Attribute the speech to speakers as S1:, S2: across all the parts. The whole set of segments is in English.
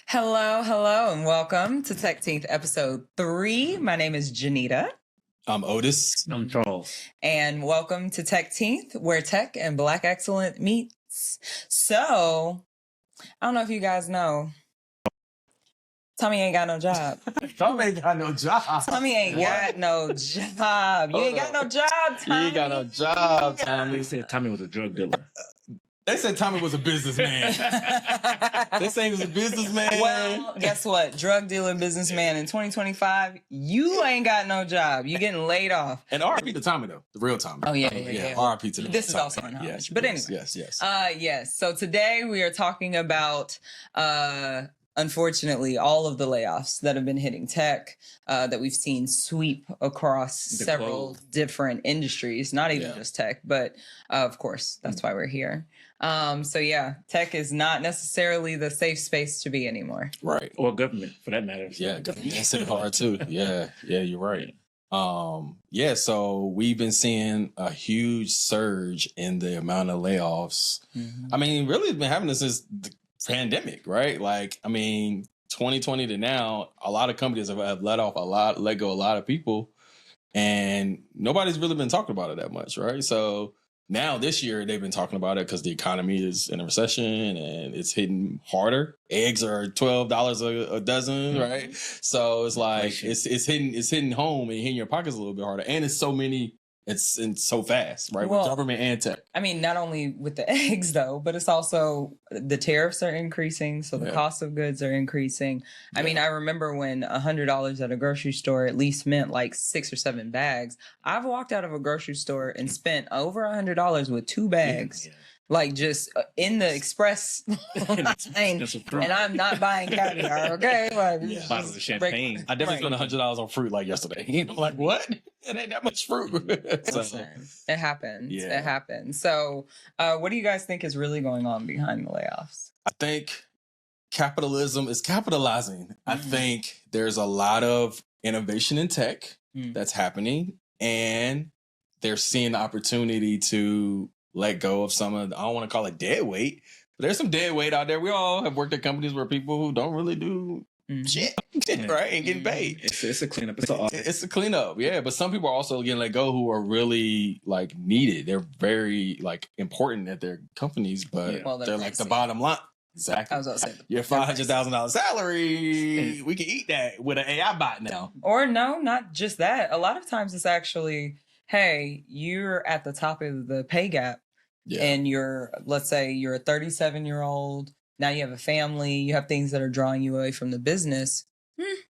S1: Hello, and welcome to TechTeenth episode 3. My name is Janita.
S2: I'm Otis.
S3: I'm Charles.
S1: And welcome to TechTeenth, where tech and Black excellence meets. So, I don't know if you guys know, Tommy ain't got no job.
S2: Tommy ain't got no job.
S1: Tommy ain't got no job. You ain't got no job, Tommy.
S2: You ain't got no job, Tommy.
S3: They said Tommy was a drug dealer.
S2: They said Tommy was a businessman. They say he was a businessman.
S1: Well, guess what? Drug dealer, businessman in 2025, you ain't got no job. You getting laid off.
S2: And RIP to Tommy, though. The real Tommy.
S1: Oh, yeah.
S2: RIP to the
S1: This is
S2: Tommy.
S1: also in knowledge.
S2: Yes,
S1: But anyway.
S2: Yes.
S1: So today we are talking about, unfortunately, all of the layoffs that have been hitting tech, that we've seen sweep across several different industries, not even just tech, but of course, that's why we're here. Tech is not necessarily the safe space to be anymore.
S2: Right.
S3: Or government, for that matter.
S2: Yeah, that's it hard too. Yeah, you're right. So we've been seeing a huge surge in the amount of layoffs. Mm-hmm. I mean, really it's been happening since the pandemic, right? 2020 to now, a lot of companies have let go a lot of people, and nobody's really been talking about it that much, right? So now this year they've been talking about it because the economy is in a recession and it's hitting harder. Eggs are $12 a dozen, right? So it's like it's hitting home and hitting your pockets a little bit harder, and it's so fast, right?
S1: Well,
S2: with government and tech.
S1: I mean, not only with the eggs though, but it's also the tariffs are increasing, so the cost of goods are increasing. I mean, I remember when $100 at a grocery store at least meant like 6 or 7 bags. I've walked out of a grocery store and spent over $100 with 2 bags. Yeah. Like just in the express lane, and I'm not buying caviar, okay?
S3: Bottles of champagne.
S2: I definitely spent $100 on fruit like yesterday. I'm like, what? It ain't that much fruit.
S1: It happens. Yeah. It happens. So, what do you guys think is really going on behind the layoffs?
S2: I think capitalism is capitalizing. Mm-hmm. I think there's a lot of innovation in tech that's happening, and they're seeing the opportunity to let go of some of, I don't want to call it dead weight, but there's some dead weight out there. We all have worked at companies where people who don't really do shit, right? And getting paid.
S3: It's a cleanup.
S2: It's a cleanup, yeah. But some people are also getting let go who are really needed. They're very important at their companies, but they're like the bottom line. Exactly. I was about to say your $500,000 salary. We can eat that with an AI bot now.
S1: Or no, not just that. A lot of times it's actually, hey, you're at the top of the pay gap. Yeah. And let's say you're a 37-year-old. Now you have a family. You have things that are drawing you away from the business.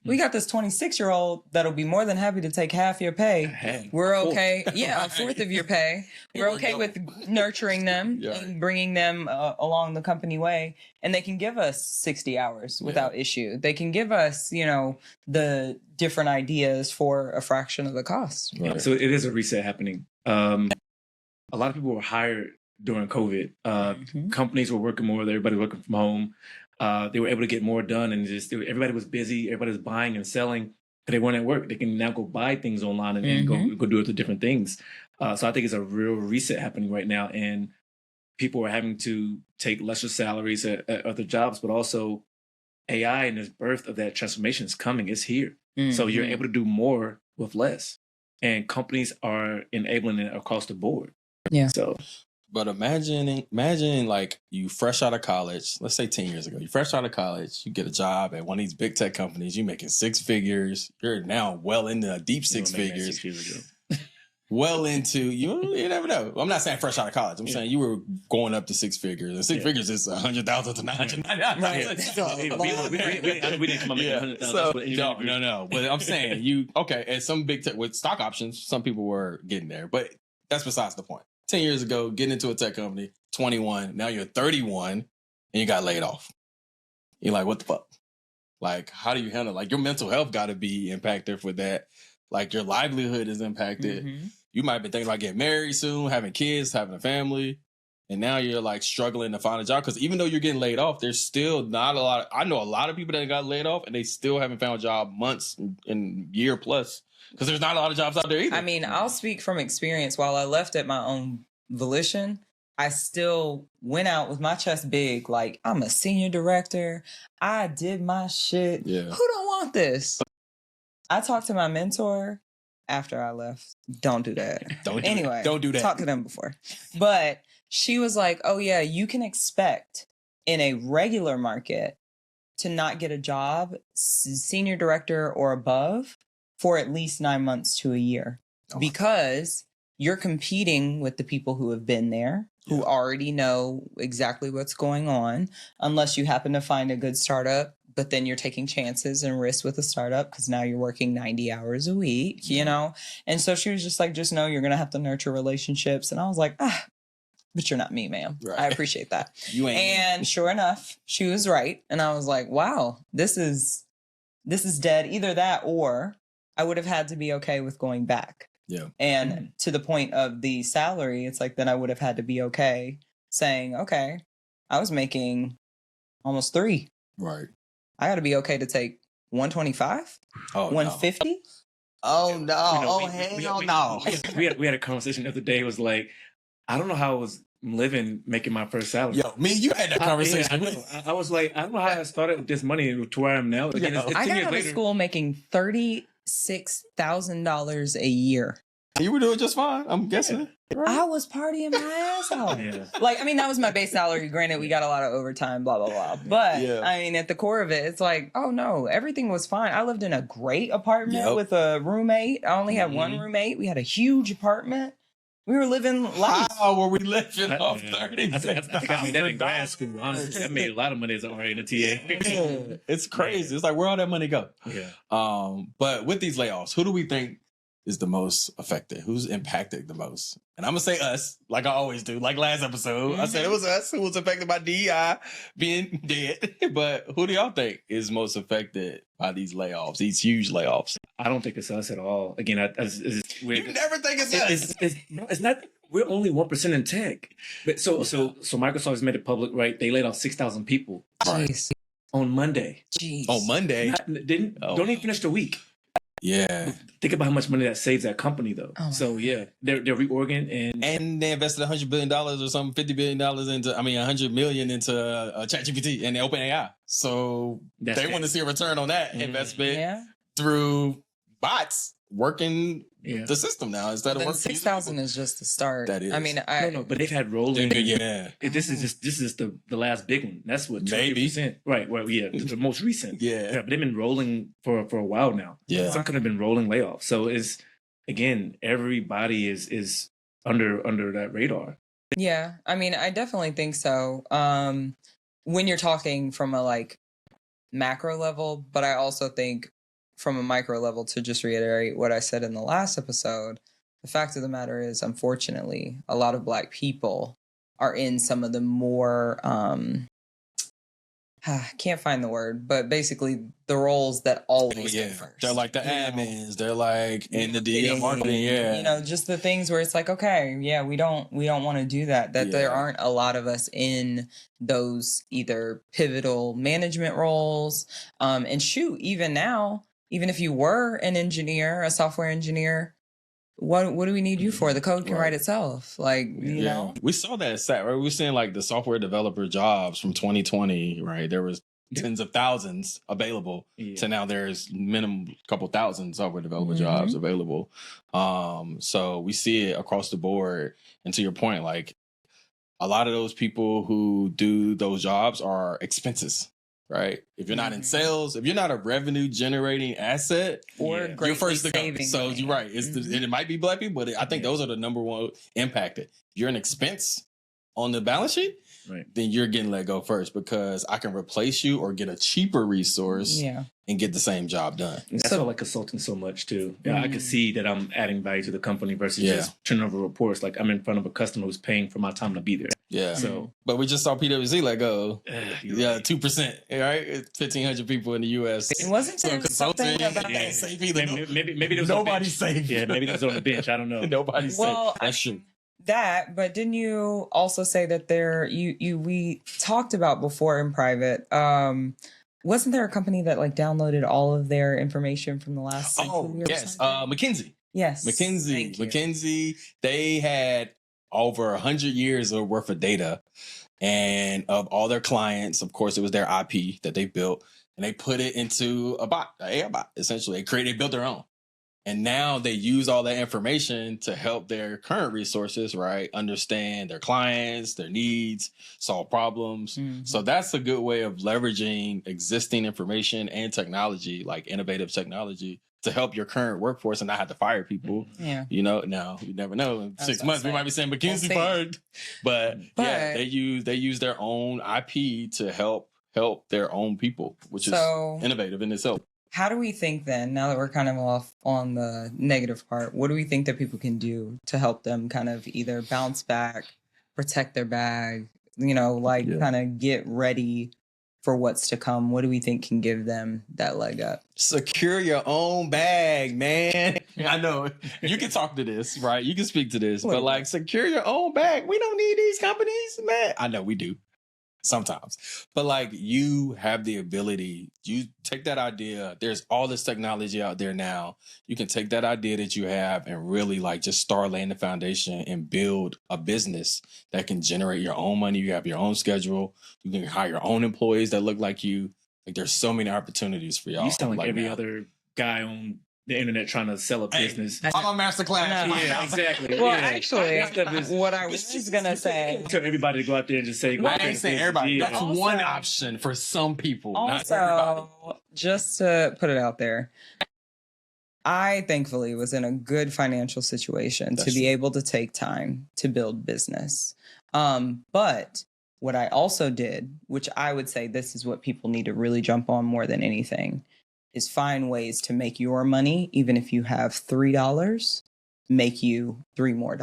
S1: We got this 26-year-old that'll be more than happy to take half your pay. We're okay. Yeah, a fourth of your pay. We're okay with nurturing them and bringing them along the company way. And they can give us 60 hours without issue. They can give us, the different ideas for a fraction of the cost.
S3: Right. So it is a reset happening. A lot of people were hired during COVID. Companies were working more. Everybody working from home. They were able to get more done, and everybody was busy. Everybody was buying and selling. But they weren't at work. They can now go buy things online and go do other different things. So I think it's a real reset happening right now, and people are having to take lesser salaries at other jobs, but also AI and the birth of that transformation is coming. It's here. So you're able to do more with less, and companies are enabling it across the board.
S1: Yeah.
S3: So.
S2: But imagine you fresh out of college, let's say 10 years ago, you fresh out of college, you get a job at one of these big tech companies, you're making 6 figures, you're now well into deep 6 figures. Well into, you never know. I'm not saying fresh out of college. I'm saying you were going up to 6 figures. And 6 figures is 100,000 to 999.
S3: We didn't come up with 100,000.
S2: No. But I'm saying at some big tech with stock options, some people were getting there. But that's besides the point. 10 years ago, getting into a tech company, 21, now you're 31 and you got laid off. You're like, what the fuck? How do you handle your mental health got to be impacted for that. Your livelihood is impacted. You might be thinking about getting married soon, having kids, having a family. And now you're struggling to find a job. Because even though you're getting laid off, there's still not a lot. I know a lot of people that got laid off and they still haven't found a job months and year plus. Because there's not a lot of jobs out there either.
S1: I mean, I'll speak from experience. While I left at my own volition, I still went out with my chest big, like, I'm a senior director. I did my shit.
S2: Yeah.
S1: Who don't want this? I talked to my mentor after I left. Don't do that.
S2: Don't do that.
S1: Talk to them before. But she was like, oh yeah, you can expect in a regular market to not get a job, senior director or above, for at least 9 months to a year. Because you're competing with the people who have been there, who already know exactly what's going on, unless you happen to find a good startup, but then you're taking chances and risks with a startup because now you're working 90 hours a week, you know? And so she was just like, just know you're going to have to nurture relationships. And I was like, but you're not me, ma'am. Right. I appreciate that.
S2: You ain't.
S1: And sure enough, she was right. And I was like, wow, this is dead. Either that or I would have had to be okay with going back.
S2: Yeah.
S1: And to the point of the salary, it's like, then I would have had to be okay saying, okay, I was making almost 3.
S2: Right.
S1: I got to be okay to take 125, 150.
S2: No. Oh no! Hell no!
S3: We had a conversation the other day. It was like, I don't know how I was living making my first salary.
S2: Yo, me and you had that conversation.
S3: I was like, I don't know how I started with this money to where I am now. Again, it's
S1: I got out of school making $36,000 a year.
S2: You were doing just fine, I'm guessing.
S1: Right? I was partying my ass off. Like, I mean, that was my base salary. Granted, we got a lot of overtime, blah, blah, blah. But, I mean, at the core of it, it's like, oh, no, everything was fine. I lived in a great apartment with a roommate. I only had one roommate. We had a huge apartment. We were living life.
S2: How were we living off 30?
S3: I think I made that in grad school. Honestly, I made a lot of money as an RA and a TA.
S2: It's crazy. It's like, where all that money go?
S3: Yeah.
S2: But with these layoffs, who do we think is the most affected? Who's impacted the most? And I'm gonna say us, like I always do. Like last episode, I said it was us who was affected by DEI being dead. But who do y'all think is most affected by these layoffs, these huge layoffs?
S3: I don't think it's us at all. Again,
S2: You never think it's us.
S3: It's not. We're only 1% in tech. But so Microsoft has made it public, right? They laid off 6,000 people on Monday.
S1: Jeez.
S2: On Monday,
S3: don't even finish the week.
S2: Yeah.
S3: Think about how much money that saves that company, though. So yeah, they're reorganizing
S2: and they invested $100 billion or something, $50 billion $100 million into ChatGPT and OpenAI. So they want to see a return on that investment through bots working the system now instead of working.
S1: 6,000 is just the start.
S2: That is.
S1: I mean,
S3: no, but they've had rolling. This is the last big one. That's what 20%. Right. Well, the most recent. But they've been rolling for a while now.
S2: Yeah.
S3: Some could have been rolling layoffs. So it's again, everybody is under that radar.
S1: Yeah, I mean, I definitely think so. When you're talking from a like macro level, but I also think from a micro level, to just reiterate what I said in the last episode, the fact of the matter is, unfortunately, a lot of Black people are in some of the more, can't find the word, but basically the roles that always go first.
S2: They're like the admins. They're like in the DM marketing.
S1: You know, just the things where it's like, okay, we don't want to do that. There aren't a lot of us in those either pivotal management roles. And shoot, even now, even if you were an engineer, a software engineer, what do we need you for? The code can write itself. Like, you know.
S2: We saw that stat, right? We're seeing like the software developer jobs from 2020, right? There was tens of thousands available to now there's minimum couple thousand software developer jobs available. So we see it across the board. And to your point, like a lot of those people who do those jobs are expenses. Right. If you're not in sales, if you're not a revenue generating asset,
S1: or
S2: you're first to go. So
S1: money.
S2: you're right. It might be Black people, but I think those are the number one impacted. If you're an expense on the balance sheet, then you're getting let go first because I can replace you or get a cheaper resource and get the same job done.
S3: That's why I like consulting so much too. Yeah, I can see that I'm adding value to the company versus just turning over reports. Like I'm in front of a customer who's paying for my time to be there.
S2: Yeah. So, but we just saw PwC let go. 2%. Right, 1,500 people in the U.S.
S1: It wasn't there
S2: consulting.
S3: Safe either. Maybe nobody's safe. Yeah, maybe that's on the bench. I don't know.
S2: Nobody's safe. That's true.
S1: That, but didn't you also say that we talked about before in private? Wasn't there a company that like downloaded all of their information from the last?
S2: McKinsey.
S1: Yes,
S2: McKinsey. They had over 100 years of worth of data and of all their clients. Of course, it was their IP that they built, and they put it into a bot, an AI bot, essentially. They built their own. And now they use all that information to help their current resources, right? Understand their clients, their needs, solve problems. So that's a good way of leveraging existing information and technology, like innovative technology, to help your current workforce and not have to fire people.
S1: Yeah.
S2: You know, now you never know. In 6 months, we might be saying McKinsey fired. But yeah, they use their own IP to help their own people, which is innovative in itself.
S1: How do we think then, now that we're kind of off on the negative part, what do we think that people can do to help them kind of either bounce back, protect their bag, kind of get ready for what's to come? What do we think can give them that leg up?
S2: Secure your own bag, man. I know you can talk to this, right? You can speak to this, but like secure your own bag. We don't need these companies, man. I know we do. Sometimes, but like you have the ability, you take that idea. There's all this technology out there now. You can take that idea that you have and really like just start laying the foundation and build a business that can generate your own money. You have your own schedule. You can hire your own employees that look like you. Like there's so many opportunities for y'all.
S3: You sound like every other guy on the internet trying to sell a business.
S2: I'm on masterclass.
S3: Yeah, exactly.
S1: Well, actually, what I was just gonna say.
S3: Tell everybody to go out there and just say.
S2: I ain't saying everybody. That's one option for some people.
S1: Also, just to put it out there, I thankfully was in a good financial situation to be able to take time to build business. But what I also did, which I would say this is what people need to really jump on more than anything, is find ways to make your money, even if you have $3, make you $3 more.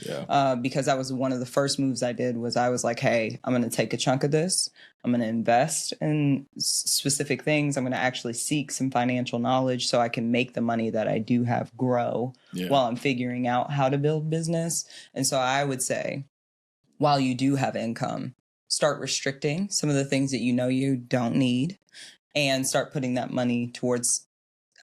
S2: Yeah.
S1: Because that was one of the first moves I did. Was I was like, hey, I'm going to take a chunk of this. I'm going to invest in specific things. I'm going to actually seek some financial knowledge so I can make the money that I do have grow while I'm figuring out how to build business. And so I would say, while you do have income, start restricting some of the things that you don't need, and start putting that money towards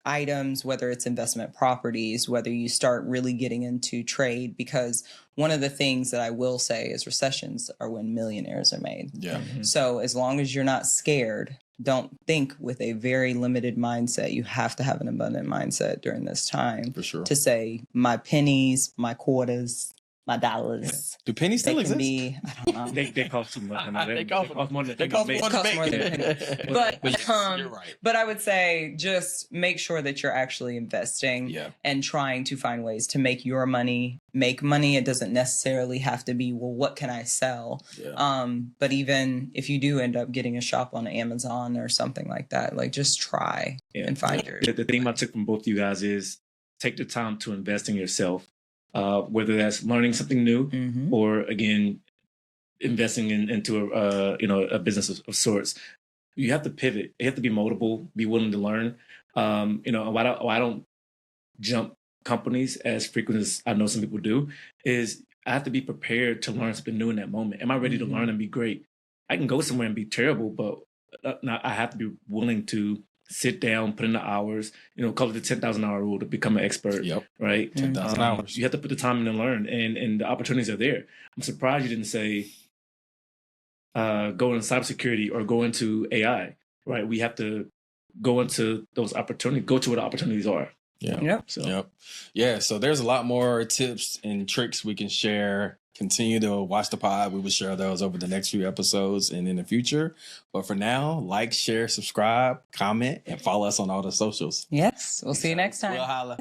S1: items, whether it's investment properties, whether you start really getting into trade. Because one of the things that I will say is recessions are when millionaires are made.
S2: Yeah.
S1: So as long as you're not scared, don't think with a very limited mindset. You have to have an abundant mindset during this time.
S2: For sure.
S1: To say my pennies, my quarters, my dollars.
S2: Do pennies still exist?
S1: I don't know.
S3: They cost too much.
S2: They cost more than
S1: But
S2: you're right.
S1: But I would say just make sure that you're actually investing and trying to find ways to make your money, make money. It doesn't necessarily have to be, well, what can I sell?
S2: Yeah.
S1: But even if you do end up getting a shop on Amazon or something like that, like just try and find your.
S3: The thing I took from both of you guys is take the time to invest in yourself. Whether that's learning something new or, again, investing into a business of sorts. You have to pivot. You have to be moldable, be willing to learn. Why I don't jump companies as frequent as I know some people do is I have to be prepared to learn something new in that moment. Am I ready to learn and be great? I can go somewhere and be terrible, but I have to be willing to sit down, put in the hours, call it the 10,000 hour rule to become an expert.
S2: Yep.
S3: Right.
S2: 10,000 hours.
S3: You have to put the time in and learn, and the opportunities are there. I'm surprised you didn't say, go into cybersecurity or go into AI, right? We have to go into those opportunities, go to where the opportunities are.
S2: Yeah. Yeah. So there's a lot more tips and tricks we can share. Continue to watch the pod. We will share those over the next few episodes and in the future. But for now, like, share, subscribe, comment, and follow us on all the socials.
S1: Yes. We'll see you next time.
S2: We'll holla.